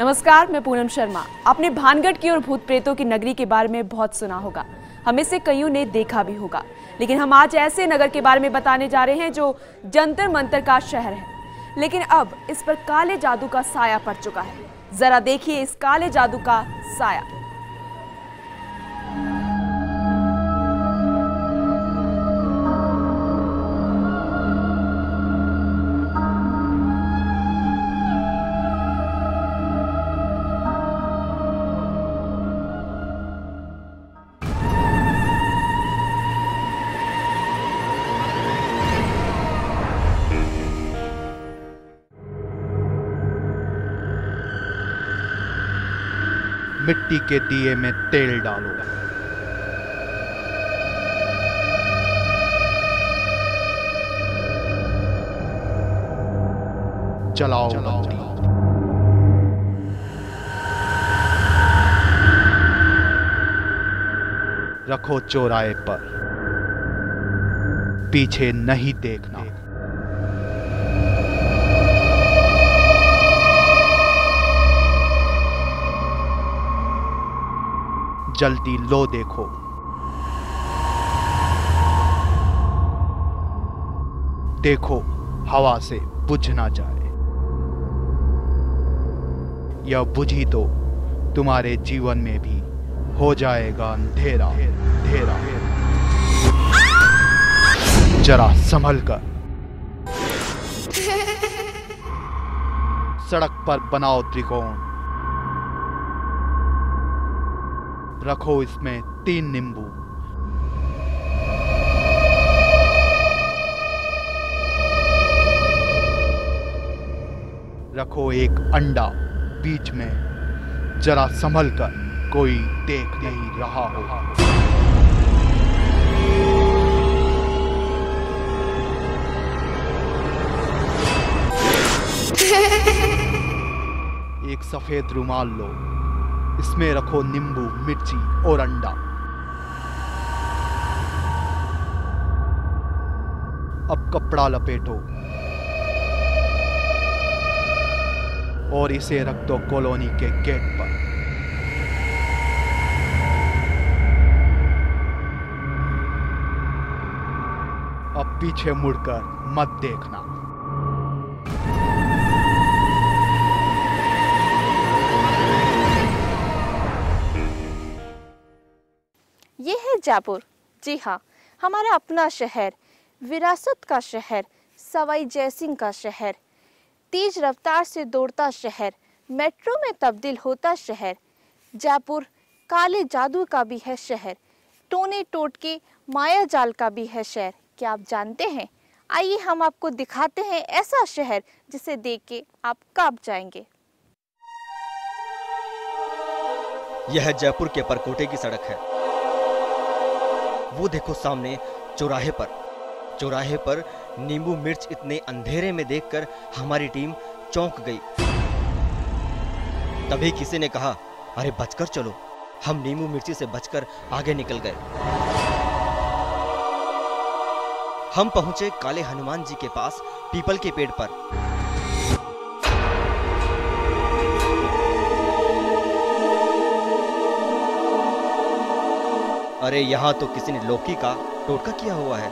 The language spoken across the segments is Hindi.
नमस्कार, मैं पूनम शर्मा। आपने भानगढ़ की और भूत प्रेतों की नगरी के बारे में बहुत सुना होगा, हमें से कईयों ने देखा भी होगा। लेकिन हम आज ऐसे नगर के बारे में बताने जा रहे हैं जो जंतर मंतर का शहर है, लेकिन अब इस पर काले जादू का साया पड़ चुका है। जरा देखिए इस काले जादू का साया। मिट्टी के दिए में तेल डालो, जलाओ बत्ती, रखो चौराहे पर, पीछे नहीं देखना। जल्दी लो देखो। देखो हवा से बुझ ना जाए। यह बुझी तो तुम्हारे जीवन में भी हो जाएगा अंधेरा। अंधेरा जरा संभल कर। सड़क पर बनाओ त्रिकोण, रखो इसमें 3 नींबू। रखो एक अंडा बीच में, जरा संभल कर, कोई देख नहीं रहा हो। एक सफेद रुमाल लो, इसमें रखो नींबू, मिर्ची और अंडा। अब कपड़ा लपेटो और इसे रख दो कॉलोनी के गेट पर। अब पीछे मुड़कर मत देखना। ये है जयपुर। जी हाँ, हमारा अपना शहर, विरासत का शहर, सवाई जयसिंह का शहर, तेज रफ्तार से दौड़ता शहर, मेट्रो में तब्दील होता शहर। जयपुर काले जादू का भी है शहर, टोने टोटके माया जाल का भी है शहर। क्या आप जानते हैं? आइए हम आपको दिखाते हैं ऐसा शहर जिसे देख के आप कांप जाएंगे। यह जयपुर के परकोटे की सड़क है। वो देखो सामने चौराहे पर नींबू मिर्च इतने अंधेरे में देखकर हमारी टीम चौंक गई। तभी किसी ने कहा, अरे बचकर चलो। हम नींबू मिर्ची से बचकर आगे निकल गए। हम पहुंचे काले हनुमान जी के पास पीपल के पेड़ पर। अरे यहाँ तो किसी ने लौकी का टोटका किया हुआ है।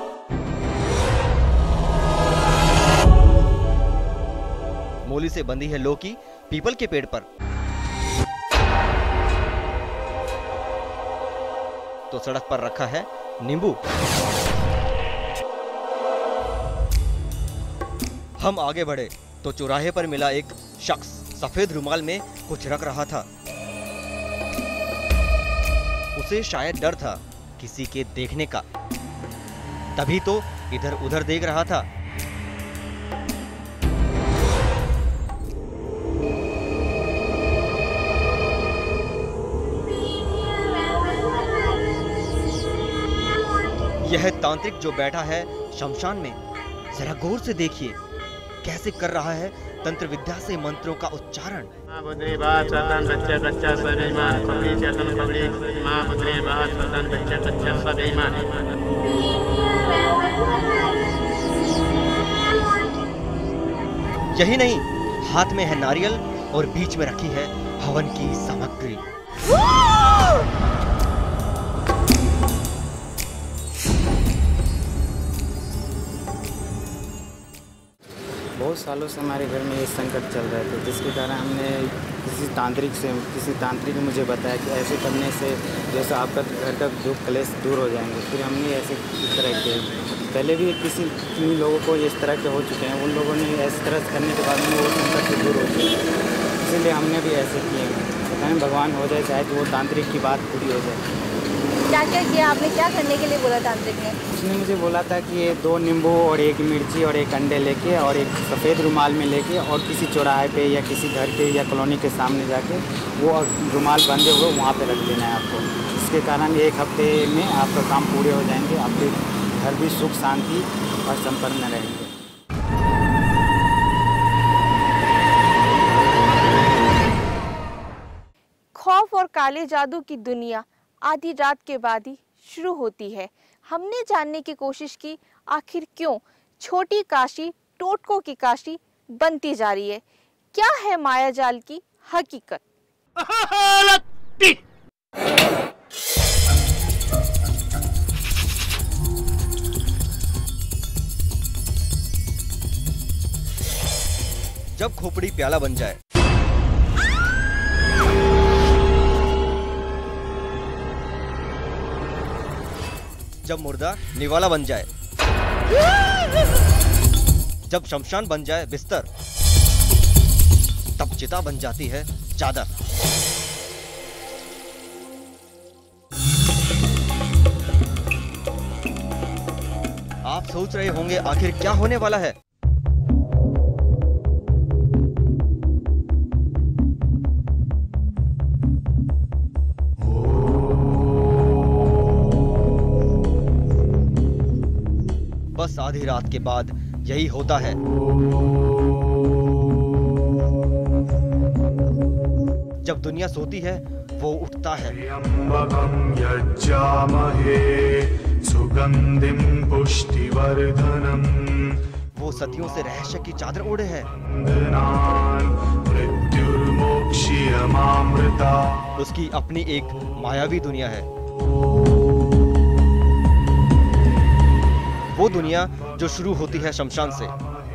मूली से बंधी है लौकी पीपल के पेड़ पर। तो सड़क पर रखा है नींबू। हम आगे बढ़े तो चौराहे पर मिला एक शख्स सफेद रुमाल में कुछ रख रहा था। उसे शायद डर था किसी के देखने का, तभी तो इधर उधर देख रहा था। यह तांत्रिक जो बैठा है शमशान में, जरा गौर से देखिए कैसे कर रहा है तंत्र विद्या से मंत्रों का उच्चारण। यही नहीं, हाथ में है नारियल और बीच में रखी है हवन की सामग्री। बहुत सालों से हमारे घर में ये संकट चल रहे थे, जिसके कारण हमने किसी तांत्रिक ने मुझे बताया कि ऐसे करने से जैसे आपका घर का जो क्लेश दूर हो जाएंगे। फिर हमने ऐसे इस तरह के पहले भी किन लोगों को इस तरह के हो चुके हैं, उन लोगों ने इस तरह करने के बाद में वो संकट से दूर हो चुके हैं। इसीलिए हमने भी ऐसे किए। बताएं भगवान हो जाए, चाहे तो वो तांत्रिक की बात पूरी हो जाए। क्या क्या किया आपने? क्या करने के लिए बोला तांत्रिक ने? उसने मुझे बोला था कि ये 2 नींबू और 1 मिर्ची और 1 अंडे लेके और एक सफ़ेद रुमाल में लेके और किसी चौराहे पे या किसी घर के या कॉलोनी के सामने जाके वो रुमाल बंधे हुए वहाँ पे रख देना है आपको। इसके कारण 1 हफ्ते में आपका काम पूरे हो जाएंगे, आपके घर भी सुख शांति और संपन्न रहेंगे। खौफ और काले जादू की दुनिया आधी रात के बाद ही शुरू होती है। हमने जानने की कोशिश की आखिर क्यों छोटी काशी टोटकों की काशी बनती जा रही है। क्या है मायाजाल की हकीकत? जब खोपड़ी प्याला बन जाए, जब मुर्दा निवाला बन जाए, जब शमशान बन जाए बिस्तर, तब चिता बन जाती है चादर। आप सोच रहे होंगे आखिर क्या होने वाला है। बस आधी रात के बाद यही होता है। जब दुनिया सोती है वो उठता है। वो सदियों से रहस्य की चादर ओढ़े है। उसकी अपनी एक मायावी दुनिया है। वो दुनिया जो शुरू होती है शमशान से।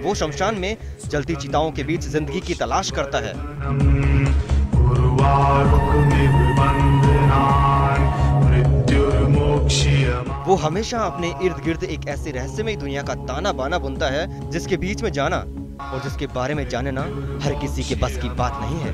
वो शमशान में जलती चिताओं के बीच जिंदगी की तलाश करता है। वो हमेशा अपने इर्द गिर्द एक ऐसे रहस्यमय दुनिया का ताना बाना बुनता है जिसके बीच में जाना और जिसके बारे में जानना हर किसी के बस की बात नहीं है।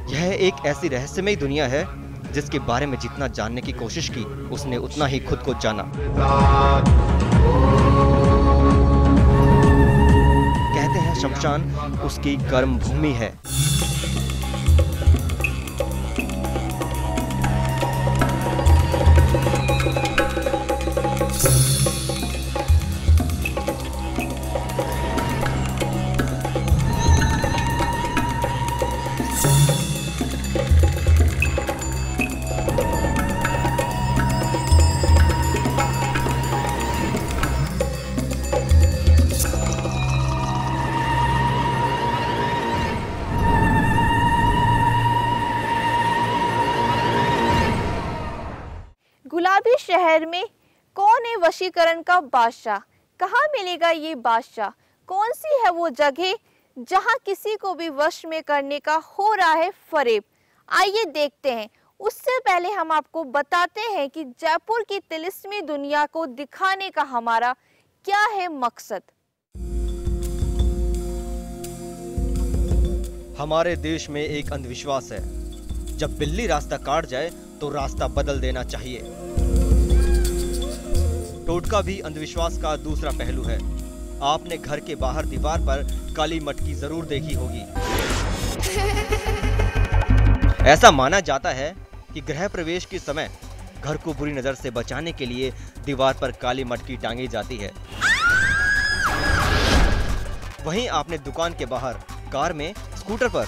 यह एक ऐसी रहस्यमय दुनिया है जिसके बारे में जितना जानने की कोशिश की उसने उतना ही खुद को जाना। कहते हैं शमशान उसकी कर्म भूमि है। गुलाबी शहर में कौन है वशीकरण का बादशाह? कहाँ मिलेगा ये बादशाह? कौन सी है वो जगह जहाँ किसी को भी वश में करने का हो रहा है फरेब? आइए देखते हैं। उससे पहले हम आपको बताते हैं कि जयपुर की तिलिस्मी दुनिया को दिखाने का हमारा क्या है मकसद। हमारे देश में एक अंधविश्वास है, जब बिल्ली रास्ता काट जाए तो रास्ता बदल देना चाहिए। टोटका भी अंधविश्वास का दूसरा पहलू है। आपने घर के बाहर दीवार पर काली मटकी जरूर देखी होगी। ऐसा माना जाता है कि गृह प्रवेश के समय घर को बुरी नजर से बचाने के लिए दीवार पर काली मटकी टांगी जाती है। वहीं आपने दुकान के बाहर, कार में, स्कूटर पर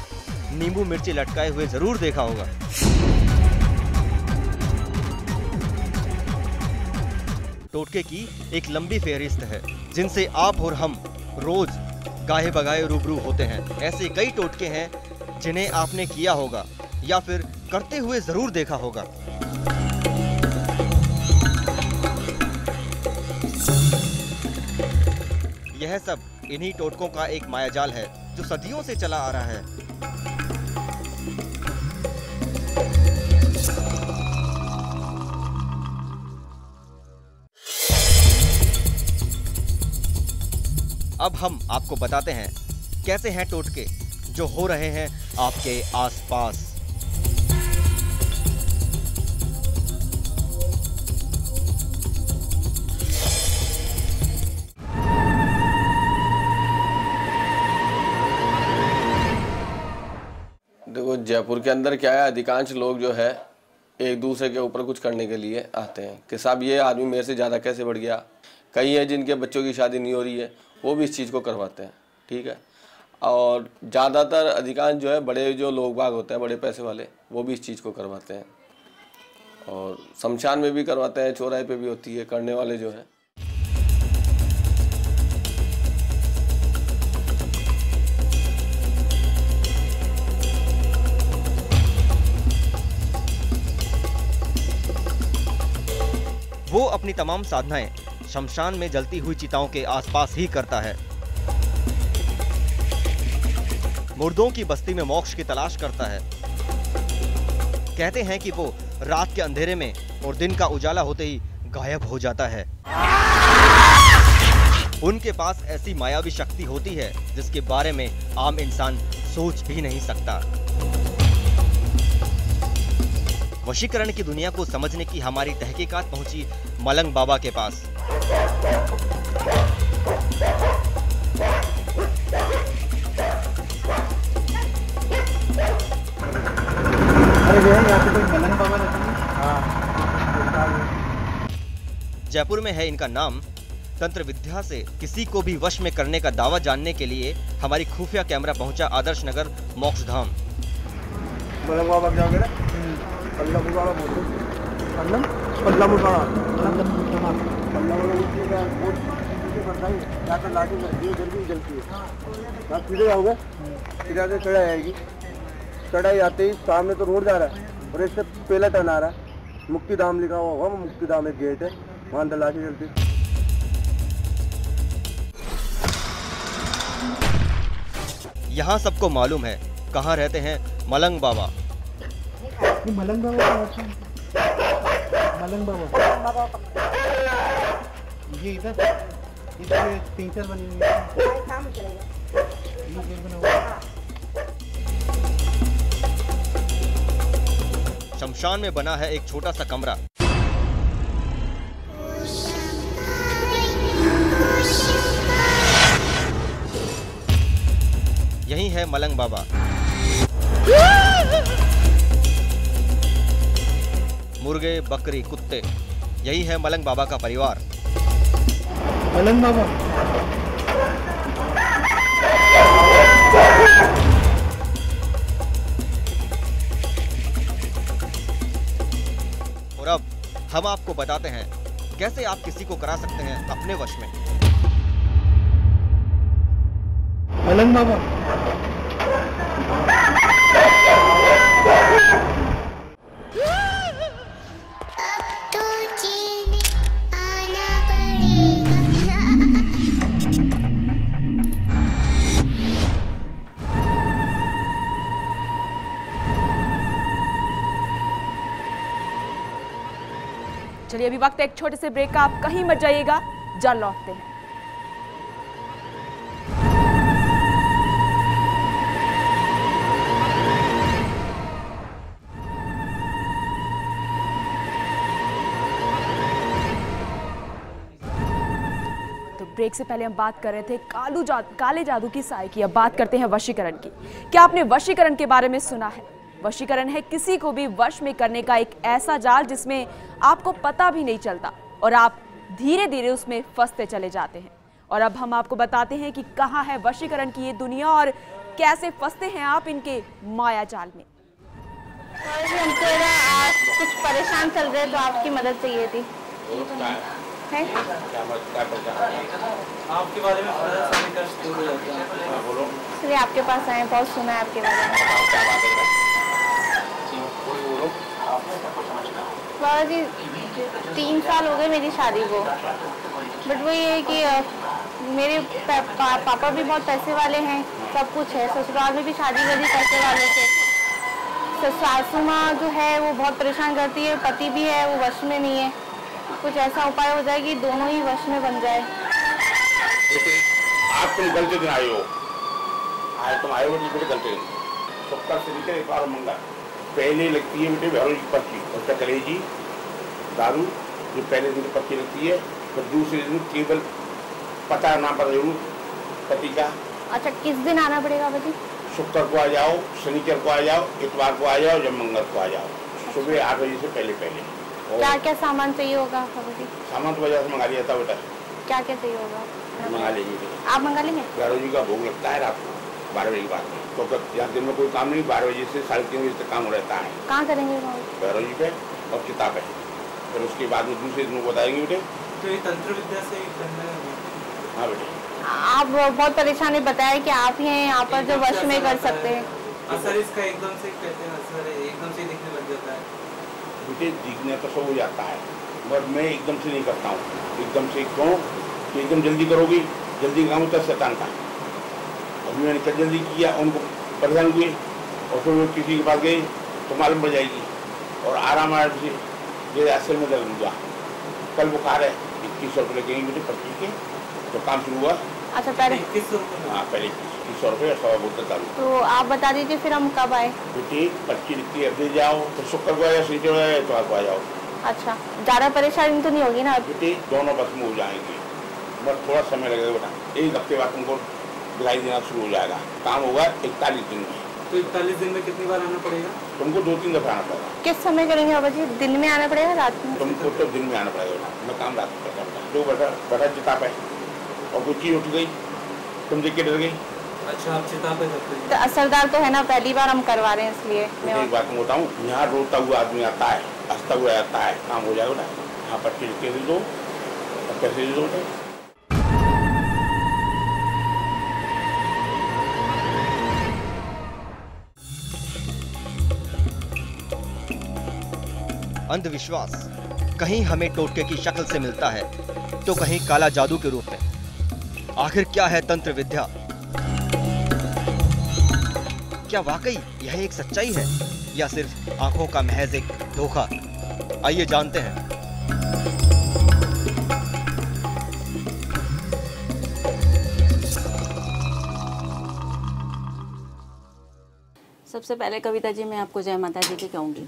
नींबू मिर्ची लटकाए हुए जरूर देखा होगा। टोटके की एक लंबी फेहरिस्त है जिनसे आप और हम रोज गाहे बगाए रूबरू होते हैं। ऐसे कई टोटके हैं जिन्हें आपने किया होगा या फिर करते हुए जरूर देखा होगा। यह सब इन्हीं टोटकों का एक मायाजाल है जो सदियों से चला आ रहा है। अब हम आपको बताते हैं कैसे हैं टोटके जो हो रहे हैं आपके आसपास। देखो, जयपुर के अंदर क्या है, अधिकांश लोग जो है एक दूसरे के ऊपर कुछ करने के लिए आते हैं कि साहब ये आदमी मेरे से ज़्यादा कैसे बढ़ गया। कई है जिनके बच्चों की शादी नहीं हो रही है, वो भी इस चीज़ को करवाते हैं, ठीक है। और ज़्यादातर अधिकांश जो है बड़े जो लोग बाग होते हैं, बड़े पैसे वाले, वो भी इस चीज़ को करवाते हैं। और शमशान में भी करवाते हैं, चौराहे पे भी होती है करने वाले जो है। वो अपनी तमाम साधनाएं शमशान में जलती हुई चिताओं के आसपास ही करता है। मुर्दों की बस्ती में मोक्ष की तलाश करता है। कहते हैं कि वो रात के अंधेरे में और दिन का उजाला होते ही गायब हो जाता है। उनके पास ऐसी मायावी शक्ति होती है जिसके बारे में आम इंसान सोच भी नहीं सकता। वशीकरण की दुनिया को समझने की हमारी तहकीकात पहुंची मलंग बाबा के पास। जयपुर में है इनका नाम। तंत्र विद्या से किसी को भी वश में करने का दावा जानने के लिए हमारी खुफिया कैमरा पहुंचा आदर्श नगर मोक्षधाम। मलंग बाबा जाओगे ना? सीधे जाओगे, सीधे चढ़ाई आएगी। चढ़ाई आते ही सामने तो रोड जा रहा है और इससे पहला टर्न आ रहा है, मुक्तिधाम लिखा हुआ होगा। मुक्तिधाम एक गेट है, वहाँ तलाशी चलती। यहाँ सबको मालूम है कहाँ रहते हैं मलंग बाबा। मलंग बाबा मलंग बाबा ये इधर 3-4 बनी हुई है। शमशान में बना है एक छोटा सा कमरा। यही है मलंग बाबा। मुर्गे, बकरी, कुत्ते, यही है मलंग बाबा का परिवार। मलंग बाबा और अब हम आपको बताते हैं कैसे आप किसी को करा सकते हैं अपने वश में। मलंग बाबा चलिए अभी वक्त है एक छोटे से ब्रेक का, आप कहीं मत जाइएगा, जल्द लौटते हैं। तो ब्रेक से पहले हम बात कर रहे थे काले जादू की साय की। अब बात करते हैं वशीकरण की। क्या आपने वशीकरण के बारे में सुना है? वशीकरण है किसी को भी वश में करने का एक ऐसा जाल जिसमें आपको पता भी नहीं चलता और आप धीरे धीरे उसमें फंसते चले जाते हैं। और अब हम आपको बताते हैं कि कहाँ है वशीकरण की ये दुनिया और कैसे फंसते हैं आप इनके माया जाल में। हम तो कुछ परेशान चल रहे तो आपकी मदद चाहिए थी। है। आपके बारे में सारे कष्ट दूर हो जाते हैं। इसलिए आपके पास आए, बहुत सुना है आपके बारे में। बाबा जी 3 साल हो गए मेरी शादी को, बट वो ये है कि मेरे पापा भी बहुत पैसे वाले हैं, सब कुछ है। ससुराल में भी शादी करी पैसे वाले से। सासू माँ जो है वो बहुत परेशान करती है, पति भी है वो वश में नहीं है। कुछ ऐसा उपाय हो जाए कि दोनों ही वश में बन जाए। आप तुम गलती दिन आए हो, तुम आए हो बेटे गलती दिन। सबका से एक बार मंगा पहले लगती है बेटे भैरव की पर्ची, उसका कलेजी दारू जो पहले दिन पर्ची लगती है, फिर दूसरे दिन केवल पता ना पता जरूर पति का। अच्छा, किस दिन आना पड़ेगा बच्ची? शुक्र को आ जाओ, शनिचर को आ जाओ, इतवार को आ जाओ, जब मंगल को आ जाओ, सुबह 8 बजे से पहले पहले। क्या क्या सामान चाहिए होगा जी? सामान तो बाजार से मंगा लिया था बेटा। क्या क्या चाहिए होगा? मंगा लेंगे। आप मंगा लेंगे? भैरव जी का भोग लगता है रात को 12 बजे के बाद में, तो यहाँ दिन में कोई काम नहीं, 12 बजे से 3:30 बजे तक काम रहता है। कहाँ करेंगे? भैरव जी पे और किताब है, फिर उसके बाद में दूसरे दिन बताएंगे बेटे। तो ये तंत्र विद्या से करना है? हाँ बेटे। आप बहुत परेशानी बताया कि आप ही हैं यहाँ पर जो वश में कर सकते हैं। असर इसका एकदम से कहते हैं, असर एकदम से दिखने लग जाता है। बेटे दिखने तो सब हो जाता है, बट मैं एकदम से नहीं करता हूँ। एकदम से क्यों कि एकदम जल्दी करोगी, जल्दी काम होता है शैतान का। अभी मैंने क्या जल्दी किया, उनको परेशान हुए और फिर वो किसी के पास गए तो मालूम पड़ जाएगी। और आराम से ये असल में दर्द हुआ, कल बुखार है, 2100 रुपये लगेंगे बेटे पर्ची के, तो काम शुरू हुआ। अच्छा, पहले 2100 रुपये? हाँ, पहले 2100 रुपये और 100 बोतल दारू। तो आप बता दीजिए फिर हम कब आए? बेटी पर्ची लिखती है, दे जाओ, तो शुक्र को आ जाओ, शनिचर को आ जाओ, इतवार को आ जाओ। अच्छा, ज़्यादा परेशानी तो नहीं होगी ना? बेटी दोनों बस में हो जाएंगे, बस थोड़ा समय लगेगा बेटा। 1 हफ्ते बाद तुमको दिखाई देना शुरू हो जाएगा। काम होगा 41 दिन में। तो 41 दिन में कितनी बार आना पड़ेगा? तुमको 2-3 दफा आना पड़ेगा। किस समय करेंगे बाबा जी? दिन में आना पड़ेगा, रात में? तुमको तो दिन में आना पड़ेगा, मैं काम रात में करता हूँ। जो बैठा चिता पे और कोई चीज उठ गई, तुम देख के डर गई। अच्छा, आप चिता पे करते हैं? तो असरदार तो है ना, पहली बार हम करवा रहे हैं इसलिए। तो एक बात मैं बताऊँ, यहाँ रोता हुआ आदमी आता है, हंसता हुआ आता है, काम हो जाएगा बेटा। यहाँ पर्ची लिख के दे दो और पैसे दे दो बेटा। अंधविश्वास कहीं हमें टोटके की शक्ल से मिलता है तो कहीं काला जादू के रूप में। आखिर क्या है तंत्र विद्या? क्या वाकई यह एक सच्चाई है या सिर्फ आंखों का महज एक धोखा? आइए जानते हैं। सबसे पहले कविता जी मैं आपको जय माता जी की कहूँगी,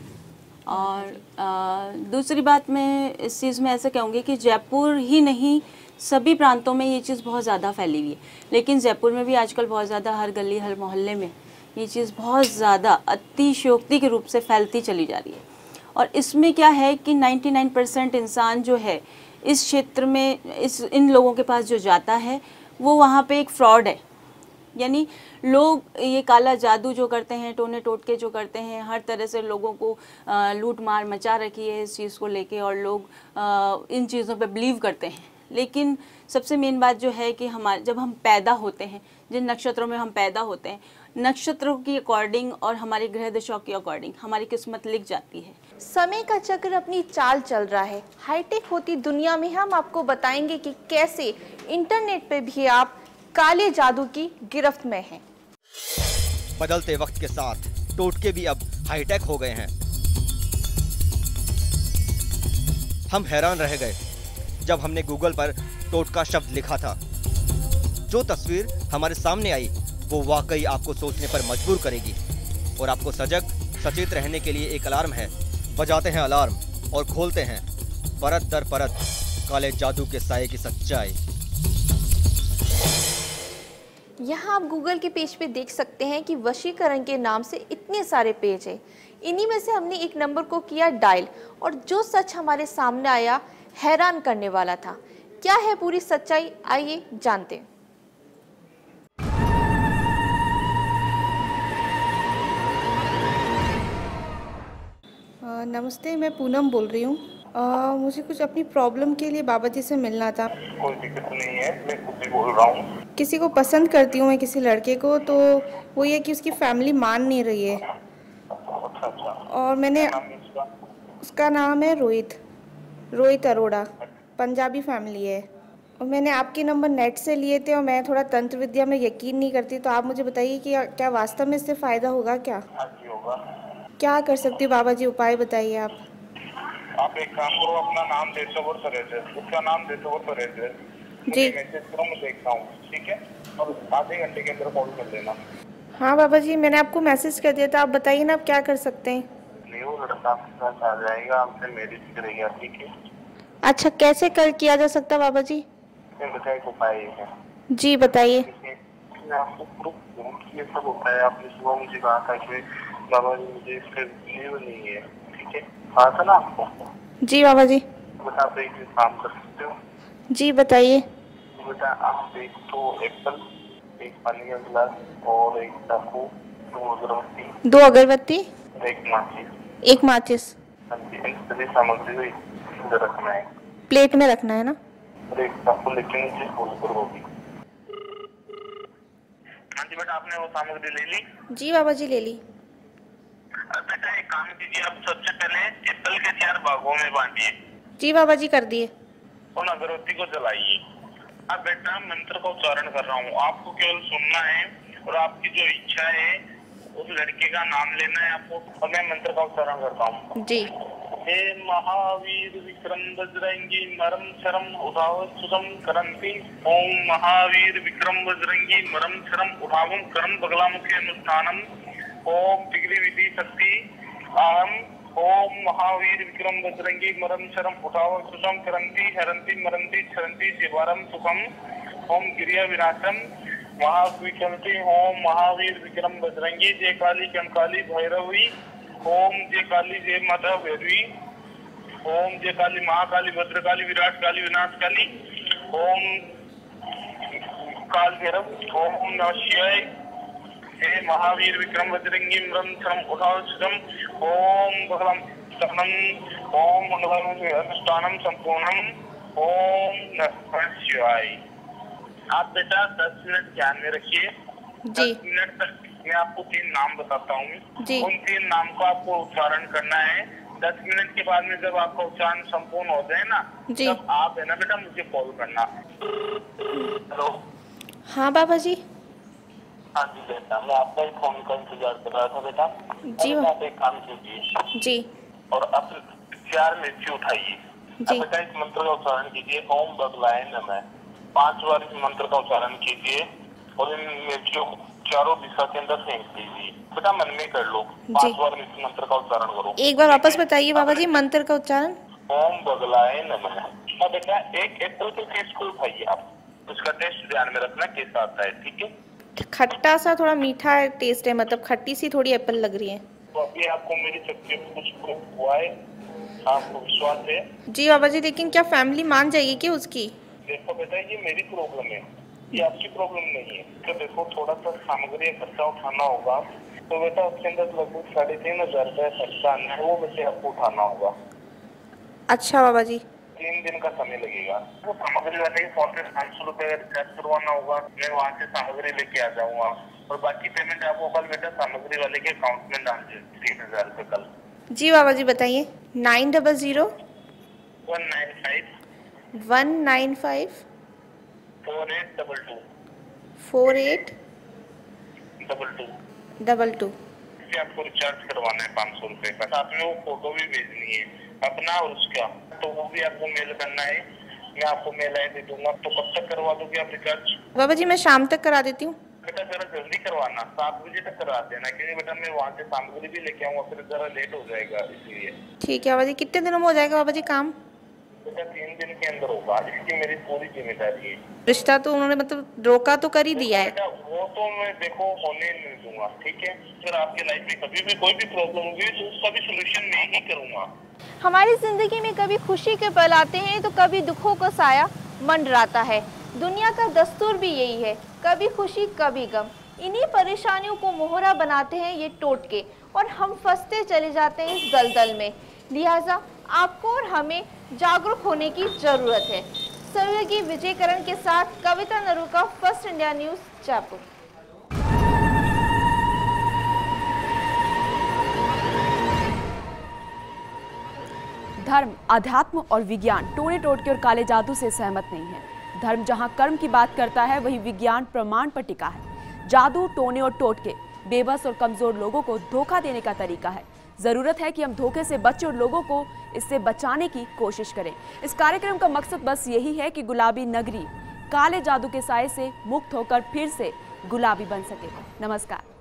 और दूसरी बात मैं इस चीज़ में ऐसे कहूँगी कि जयपुर ही नहीं सभी प्रांतों में ये चीज़ बहुत ज़्यादा फैली हुई है, लेकिन जयपुर में भी आजकल बहुत ज़्यादा हर गली हर मोहल्ले में ये चीज़ बहुत ज़्यादा अतिशयोक्ति के रूप से फैलती चली जा रही है। और इसमें क्या है कि 99% इंसान जो है इस क्षेत्र में इन लोगों के पास जो जाता है वो वहाँ पे एक फ्रॉड है। यानी लोग ये काला जादू जो करते हैं, टोने टोटके जो करते हैं, हर तरह से लोगों को लूट मार मचा रखी है इस चीज़ को लेके, और लोग इन चीज़ों पे बिलीव करते हैं। लेकिन सबसे मेन बात जो है कि जब हम पैदा होते हैं, जिन नक्षत्रों में हम पैदा होते हैं, नक्षत्रों की अकॉर्डिंग और हमारी ग्रह दिशाओं की अकॉर्डिंग हमारी किस्मत लिख जाती है। समय का चक्र अपनी चाल चल रहा है। हाईटेक होती दुनिया में हम आपको बताएंगे कि कैसे इंटरनेट पे भी आप काले जादू की गिरफ्त में हैं। बदलते वक्त के साथ टोटके भी अब हाईटेक हो गए हैं। हम हैरान रह गए जब हमने गूगल पर टोटका शब्द लिखा था। जो तस्वीर हमारे सामने आई वो वाकई आपको सोचने पर मजबूर करेगी, और आपको सजग सचेत रहने के लिए एक अलार्म है। बजाते हैं अलार्म और खोलते हैं परत दर परत काले जादू के साये की सच्चाई। यहाँ आप गूगल के पेज पे देख सकते हैं कि वशीकरण के नाम से इतने सारे पेज हैं। इन्हीं में से हमने एक नंबर को किया डायल, और जो सच हमारे सामने आया हैरान करने वाला था। क्या है पूरी सच्चाई, आइए जानते हैं। नमस्ते, मैं पूनम बोल रही हूँ। मुझे कुछ अपनी प्रॉब्लम के लिए बाबा जी से मिलना था। कोई दिक्कत नहीं है, मैं खुद ही बोल रहा हूँ। किसी को पसंद करती हूँ मैं, किसी लड़के को, तो वो ये कि उसकी फैमिली मान नहीं रही है। अच्छा। और मैंने, उसका नाम है रोहित अरोड़ा, पंजाबी फैमिली है। और मैंने आपके नंबर नेट से लिए थे और मैं थोड़ा तंत्र विद्या में यकीन नहीं करती, तो आप मुझे बताइए कि क्या वास्तव में इससे फ़ायदा होगा क्या? हाँ जी होगा। क्या कर सकती हूँ बाबा जी, उपाय बताइए आप। आप एक काम करो, अपना नाम देते हो तो रहते, उसका नाम देते हो तो रहते जी, मैसेज करो, मैं देखता हूँ, ठीक है? और आधे घंटे के अंदर कॉल कर लेना। हाँ बाबा जी, मैंने आपको मैसेज कर दिया था, आप बताइए ना आप क्या कर सकते हैं। नहीं, वो लड़का आपके पास आ जाएगा, आपसे मैरिज करेगा, ठीक है? अच्छा, कैसे कर किया जा सकता बाबा जी? बताइए उपाय है। जी बताइए। आपको प्रूफ ये सब होता है। आपने सुबह मुझे कहा था कि बाबा जी मुझे इसका लीव नहीं है, ठीक है? कहा था ना आपको? जी बाबा जी। बेटा आप एक काम कर सकते हो। जी बताइए। बेटा आप एक तो एप्पल, एक पानी का गिलास और एक चाकू, 2 अगरबत्ती, एक माचिस। हाँ जी, इन सभी सामग्री को इधर रखना है, प्लेट में रखना है ना? और एक चाकू लेके नीचे फोल्ड करोगी। हाँ जी बेटा, आपने वो सामग्री ले ली? जी बाबा जी ले ली। बेटा एक काम कीजिए, आप सबसे पहले एप्पल के 4 भागों में बांटिए। जी बाबा जी कर दिए। उन अगरबत्ती को जलाइए। अब बेटा मंत्र का उच्चारण कर रहा हूँ, आपको केवल सुनना है और आपकी जो इच्छा है उस लड़के का नाम लेना है आपको, और मैं मंत्र का उच्चारण करता हूँ। जी। हे महावीर विक्रम बजरंगी मरम शरम उधावत सुगम करंती। ओम महावीर विक्रम बजरंगी मरम शरम उधावम करम बगलामुखी अनुष्ठानम। ओम टिगरी विधि शक्ति अहम। ओम महावीर विक्रम बजरंगी मरम शरम उठावम सुगम करंती हरंती मरंती छरंती शिवारम सुखम। ओम गिरिया विनाशम महाविक्रमती। ओम महावीर विक्रम बजरंगी जय काली कंकाली भैरवी। ओम जय काली जय माता भैरवी। ओम जय काली महाकाली भद्रकाली विराट काली विनाश काली। ओम काल भैरव। ओम नमः शिवाय। हे महावीर विक्रम बजरंगी मरम शरम उठाव सुगम। ओम बगलम शरणम। ओम मंगलम अनुष्ठानम संपूर्णम। ओम नमः शिवाय। आप बेटा 10 मिनट ध्यान में रखिए। 10 मिनट तक मैं आपको 3 नाम बताता हूँ, उन 3 नाम का आपको उच्चारण करना है। 10 मिनट के बाद में जब आपका उच्चारण संपूर्ण हो जाए ना, तब आप है ना बेटा मुझे कॉल करना। हेलो। हाँ बाबा जी। हाँ जी बेटा, मैं आपका ही फोन का इंतजार कर रहा था बेटा। जी आप एक काम कीजिए जी, और आप 4 मिर्ची उठाइए। बेटा इस मंत्र का उच्चारण कीजिए, ओम बगलाय नमः। 5 बार इस मंत्र का उच्चारण कीजिए और इन मिर्चियों को चारों दिशा के अंदर फेंक दीजिए। बेटा मन में कर लो, 5 बार इस मंत्र का उच्चारण करो। एक बार वापस बताइए बाबा जी मंत्र का उच्चारण। ओम बगलाय नमः। अब बेटा एक एप्पल के पीस को उठाइए, आप उसका टेस्ट ध्यान में रखना कैसा आता है, ठीक है? खट्टा सा, थोड़ा मीठा टेस्ट है, मतलब खट्टी सी थोड़ी एप्पल लग रही है। तो अभी आपको मेरी शक्ति कुछ प्रूफ हुआ है, आपको विश्वास है? जी बाबा जी, लेकिन क्या फैमिली मान जाएगी क्या उसकी? देखो बेटा, ये मेरी प्रॉब्लम है, ये आपकी प्रॉब्लम नहीं है। तो देखो थोड़ा सा सामग्री खर्चा उठाना होगा, तो बेटा उसके अंदर लगभग 3,500 रुपये खर्चा आना है, वो बेटे आपको उठाना होगा। अच्छा बाबा जी। 3 दिन का समय लगेगा। वो सामग्री वाले के फोन पे 500 रुपये रिचार्ज करवाना होगा, मैं वहाँ से सामग्री लेके आ जाऊँगा, और बाकी पेमेंट आपको कल बेटा सामग्री वाले के अकाउंट में डाल दे 3,000 रुपये कल। जी बाबा जी बताइए। 900 195 4822 4822। आपको रिचार्ज करवाना है 500 रुपए का, साथ में वो फोटो भी भेजनी है अपना और उसका, तो वो भी आपको मेल करना है। मैं आपको मेल आई दे दूंगा, तो कब तक करवा दोगे आप रिचार्ज? बाबा जी मैं शाम तक करा देती हूँ। बेटा जरा जल्दी करवाना, 7 बजे तक करा देना, क्योंकि बेटा मैं वहाँ से सामग्री भी लेके आऊँगा, फिर जरा लेट हो जाएगा इसलिए। ठीक है बाबा जी। कितने दिनों में हो जाएगा बाबा जी काम? बेटा 3 दिन के अंदर होगा, इसकी मेरी पूरी जिम्मेदारी है। रिश्ता तो उन्होंने मतलब रोका तो कर ही दिया है। वो तो मैं देखो होने नहीं दूंगा, ठीक है? फिर आपके लाइफ में कभी भी कोई भी प्रॉब्लम होगी तो उसका भी सोल्यूशन मैं ही करूँगा। हमारी जिंदगी में कभी खुशी के पल आते हैं तो कभी दुखों का साया मंडराता है। दुनिया का दस्तूर भी यही है, कभी खुशी कभी गम। इन्हीं परेशानियों को मोहरा बनाते हैं ये टोटके, और हम फंसते चले जाते हैं इस दलदल में। लिहाजा आपको और हमें जागरूक होने की जरूरत है। सहयोगी विजय करण के साथ Kavita Naruka, first India news, Jaipur. धर्म, अध्यात्म और विज्ञान टोने टोटके और काले जादू से सहमत नहीं है। धर्म जहां कर्म की बात करता है, वहीं विज्ञान प्रमाण पर टिका है। जादू, टोने और टोटके बेबस और कमजोर लोगों को धोखा देने का तरीका है। जरूरत है कि हम धोखे से बचें और लोगों को इससे बचाने की कोशिश करें। इस कार्यक्रम का मकसद बस यही है कि गुलाबी नगरी काले जादू के साए से मुक्त होकर फिर से गुलाबी बन सके। नमस्कार।